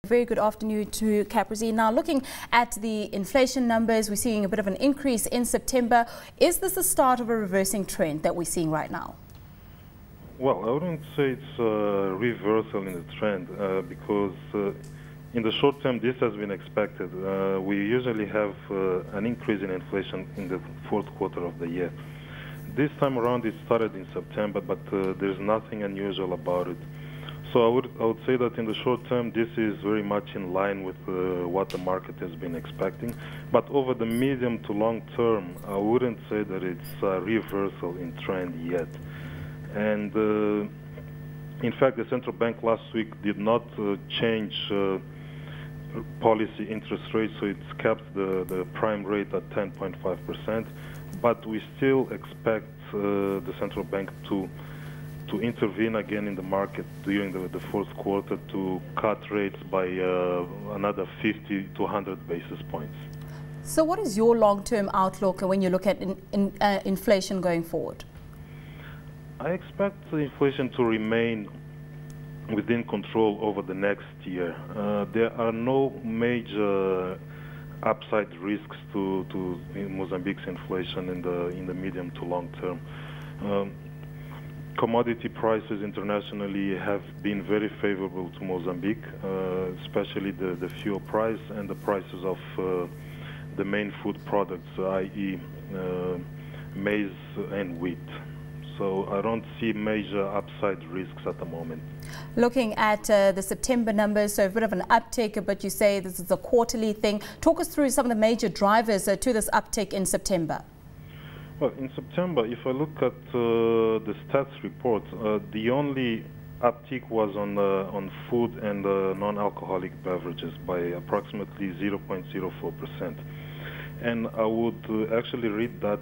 Very good afternoon to Capranzine. Now, looking at the inflation numbers, we're seeing a bit of an increase in September. Is this the start of a reversing trend that we're seeing right now? Well, I wouldn't say it's a reversal in the trend because in the short term this has been expected. We usually have an increase in inflation in the fourth quarter of the year. This time around it started in September, but there's nothing unusual about it. So I would say that in the short term this is very much in line with what the market has been expecting. But over the medium to long term, I wouldn't say that it's a reversal in trend yet. And in fact, the central bank last week did not change policy interest rates, so it's kept the prime rate at 10.5%. But we still expect the central bank to intervene again in the market during the fourth quarter to cut rates by another 50 to 100 basis points. So what is your long-term outlook when you look at inflation going forward? I expect the inflation to remain within control over the next year. There are no major upside risks to Mozambique's inflation in the medium to long term. Commodity prices internationally have been very favorable to Mozambique, especially the fuel price and the prices of the main food products, i.e. maize and wheat. So I don't see major upside risks at the moment. Looking at the September numbers, so a bit of an uptick, but you say this is a quarterly thing. Talk us through some of the major drivers to this uptick in September. Well, in September, if I look at the stats report, the only uptick was on food and non-alcoholic beverages by approximately 0.04%. And I would actually read that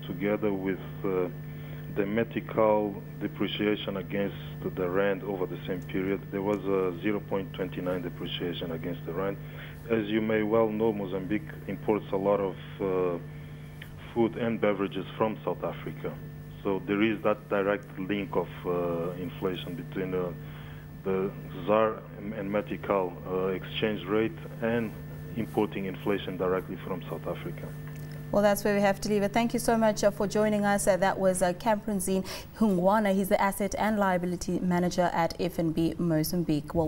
together with the medical depreciation against the rand over the same period. There was a 0.29 depreciation against the rand. As you may well know, Mozambique imports a lot of food and beverages from South Africa. So there is that direct link of inflation between the ZAR and medical exchange rate and importing inflation directly from South Africa. Well, that's where we have to leave it. Thank you so much for joining us. That was Capranzine Hunguana. He's the Asset and Liability Manager at FNB Mozambique. Well,